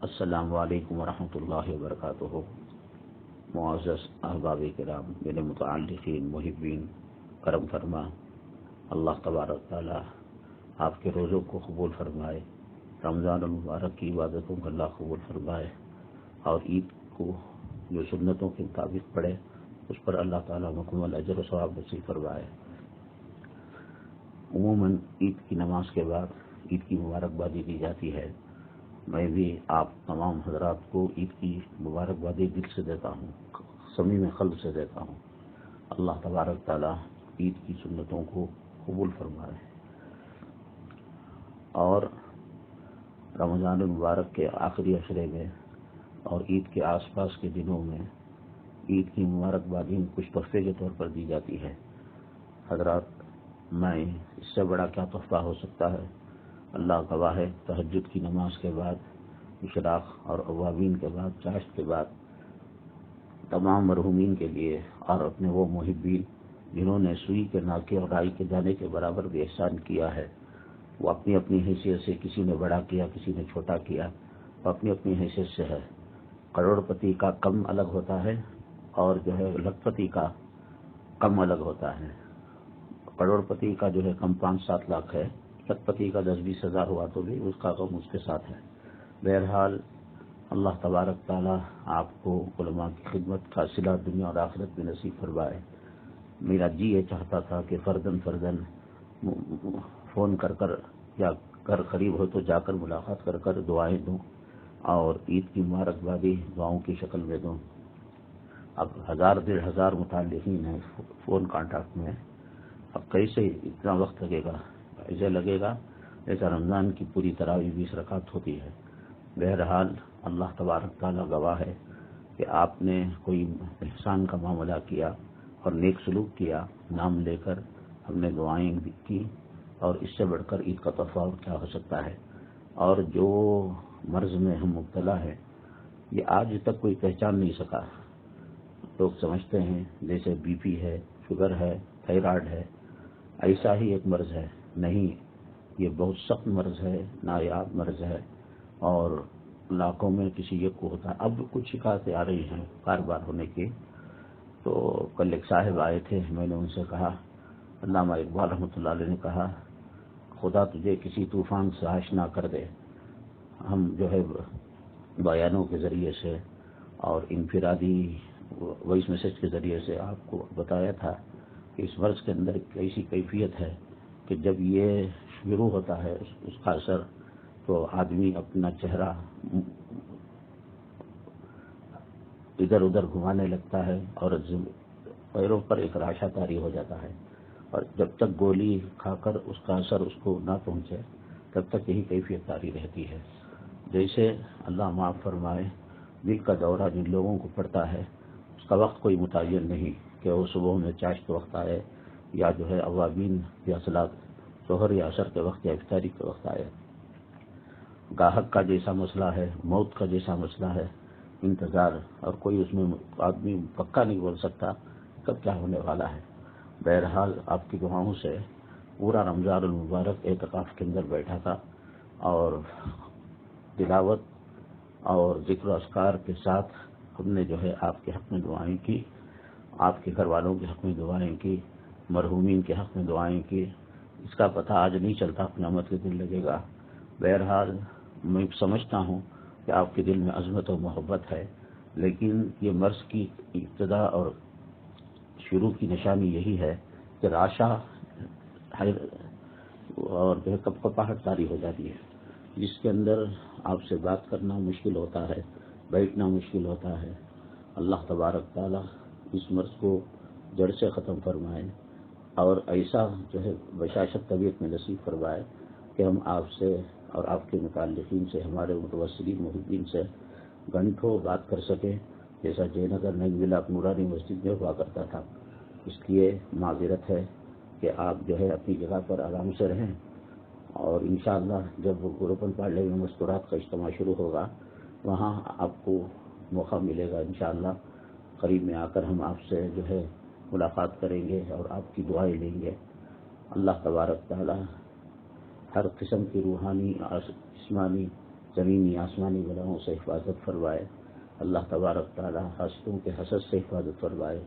السلام علیکم ورحمۃ اللہ وبرکاتہ۔ معزز احباب کرام، میرے متعلقین محبین، کرم فرما اللہ تبارک تعالی آپ کے روزوں کو قبول فرمائے، رمضان المبارک کی عبادتوں کو اللہ قبول فرمائے، اور عید کو جو سنتوں کے مطابق پڑھے اس پر اللہ تعالی مکمل اجر و ثواب نصیب فرمائے۔ عموماً عید کی نماز کے بعد عید کی مبارکبادی دی جاتی ہے۔ میں بھی آپ تمام حضرات کو عید کی مبارکبادی دل سے دیتا ہوں، صمیم قلب سے دیتا ہوں۔ اللہ تبارک تعالی عید کی سنتوں کو قبول فرمائے اور رمضان المبارک کے آخری عشرے میں اور عید کے آس پاس کے دنوں میں عید کی مبارکبادی میں کچھ تحفے کے طور پر دی جاتی ہے۔ حضرات، میں اس سے بڑا کیا تحفہ ہو سکتا ہے؟ اللہ گواہ ہے، تہجد کی نماز کے بعد اشراق اور اوابین کے بعد چاشت کے بعد تمام مرحومین کے لیے اور اپنے وہ محبین جنہوں نے سوئی کے ناکے اور رائی کے دانے کے برابر بھی احسان کیا ہے، وہ اپنی اپنی حیثیت سے، کسی نے بڑا کیا کسی نے چھوٹا کیا، وہ اپنی اپنی حیثیت سے ہے۔ کروڑ پتی کا کم الگ ہوتا ہے اور جو ہے لکھ پتی کا کم الگ ہوتا ہے۔ کروڑ پتی کا جو ہے کم 5-7 لاکھ ہے، لکھ پتی کا 10-20 ہزار ہوا تو بھی اس کا غم اس کے ساتھ ہے۔ بہرحال اللہ تبارک تعالی آپ کو علماء کی خدمت کا صلہ دنیا اور آخرت میں نصیب فرمائے۔ میرا جی یہ چاہتا تھا کہ فردن فون کر یا گھر قریب ہو تو جا کر ملاقات کر دعائیں دوں اور عید کی مبارکبادی دعاؤں کی شکل میں دوں۔ اب 1000-1500 متعلقین ہیں فون کانٹیکٹ میں، اب کیسے اتنا وقت لگے گا؟ ایسے لگے گا جیسا رمضان کی پوری تراویح 20 رکعت ہوتی ہے۔ بہرحال اللہ تبارک تعالیٰ گواہ ہے کہ آپ نے کوئی احسان کا معاملہ کیا اور نیک سلوک کیا، نام لے کر ہم نے دعائیں کی، اور اس سے بڑھ کر عید کا تحفہ اور کیا ہو سکتا ہے؟ اور جو مرض میں ہم مبتلا ہیں یہ آج تک کوئی پہچان نہیں سکا۔ لوگ سمجھتے ہیں جیسے بی پی ہے، شوگر ہے، تھائرائیڈ ہے، ایسا ہی ایک مرض ہے۔ نہیں، یہ بہت سخت مرض ہے، نایاب مرض ہے، اور لاکھوں میں کسی ایک کو ہوتا ہے۔ اب کچھ شکایتیں آ رہی ہیں بار بار ہونے کی۔ تو کل ایک صاحب آئے تھے، میں نے ان سے کہا، علامہ اقبال رحمۃ اللہ علیہ نے کہا، خدا تجھے کسی طوفان سے آشنا کر دے۔ ہم جو ہے بیانوں کے ذریعے سے اور انفرادی وائس میسج کے ذریعے سے آپ کو بتایا تھا کہ اس مرض کے اندر ایک ایسی کیفیت ہے کہ جب یہ شروع ہوتا ہے اس کا اثر تو آدمی اپنا چہرہ ادھر ادھر گھمانے لگتا ہے اور پیروں پر ایک راشا طاری ہو جاتا ہے، اور جب تک گولی کھا کر اس کا اثر اس کو نہ پہنچے تب تک یہی کیفیت طاری رہتی ہے۔ جیسے اللہ معاف فرمائے، دل کا دورہ جن لوگوں کو پڑتا ہے اس کا وقت کوئی متعین نہیں کہ وہ صبح میں چاشت کے وقت آئے یا جو ہے اوابین یا صلاۃ ظہر یا عصر کے وقت یا افطاری کے وقت آئے۔ گاہک کا جیسا مسئلہ ہے، موت کا جیسا مسئلہ ہے، انتظار، اور کوئی اس میں آدمی پکا نہیں بول سکتا کب کیا ہونے والا ہے۔ بہرحال آپ کی دعاؤں سے پورا رمضان المبارک اعتکاف کے اندر بیٹھا تھا، اور تلاوت اور ذکر و اذکار کے ساتھ ہم نے جو ہے آپ کے حق میں دعائیں کی، آپ کے گھر والوں کے حق میں دعائیں کی، مرحومین کے حق میں دعائیں کی۔ اس کا پتہ آج نہیں چلتا، قیامت کے دن لگے گا۔ بہرحال میں سمجھتا ہوں کہ آپ کے دل میں عظمت و محبت ہے، لیکن یہ مرض کی ابتدا اور شروع کی نشانی یہی ہے کہ راشا اور جو ہے کپکپاہٹ طاری ہو جاتی ہے، جس کے اندر آپ سے بات کرنا مشکل ہوتا ہے، بیٹھنا مشکل ہوتا ہے۔ اللہ تبارک تعالیٰ اس مرض کو جڑ سے ختم فرمائے اور ایسا جو ہے بشاشت طبیعت میں نصیب فرمائے کہ ہم آپ سے اور آپ کے متعلقین سے، ہمارے متوسلین محبین سے گھنٹوں بات کر سکیں، جیسا جے نگر نئی ملاپ نورانی مسجد میں ہوا کرتا تھا۔ اس لیے معذرت ہے کہ آپ جو ہے اپنی جگہ پر آرام سے رہیں، اور انشاءاللہ جب گروپن پارلے میں مستورات کا اجتماع شروع ہوگا وہاں آپ کو موقع ملے گا، انشاءاللہ قریب میں آ کر ہم آپ سے جو ہے ملاقات کریں گے اور آپ کی دعائیں لیں گے۔ اللہ تبارک تعالی ہر قسم کی روحانی، جسمانی زمینی آسمانی بلاؤں سے حفاظت فرمائے، اللہ تبارک تعالیٰ حاسدوں کے حسد سے حفاظت فرمائے،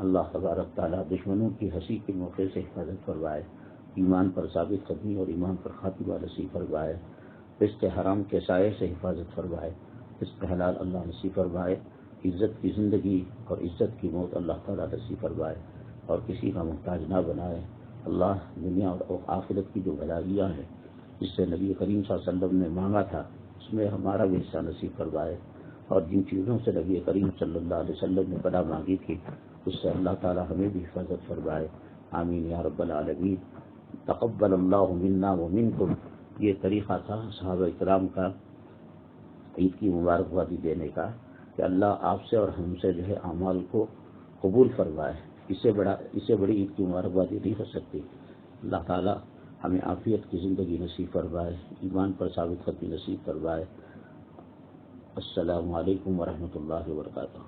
اللہ تبارک تعالیٰ دشمنوں کی ہنسی کے موقع سے حفاظت فرمائے، ایمان پر ثابت قدمی اور ایمان پر خاتمہ نصیب فرمائے، رزق حرام کے سائے سے حفاظت فرمائے، رزق حلال اللہ نصیب فرمائے، عزت کی زندگی اور عزت کی موت اللہ تعالیٰ نصیب فرمائے، اور کسی کا محتاج نہ بنائے۔ اللہ دنیا اور آخرت کی جو بھلائیاں ہیں جس سے نبی کریم صلی اللہ علیہ وسلم نے مانگا تھا اس میں ہمارا بھی حصہ نصیب فرمائے، اور جن چیزوں سے نبی کریم صلی اللہ علیہ وسلم نے پناہ مانگی تھی اس سے اللہ تعالیٰ ہمیں بھی حفاظت فرمائے، آمین یا رب العالمین۔ تقبل اللہ منا ومنکم، یہ طریقہ تھا صحابہ کرام کا عید کی مبارکبادی دینے کا کہ اللہ آپ سے اور ہم سے جو ہے اعمال کو قبول فرمائے، اس سے بڑی عید کی مبارکبادی نہیں ہو سکتی۔ اللہ تعالیٰ ہمیں عافیت کی زندگی نصیب فرمائے، ایمان پر ثابت قدمی نصیب فرمائے۔ السلام علیکم ورحمۃ اللہ وبرکاتہ۔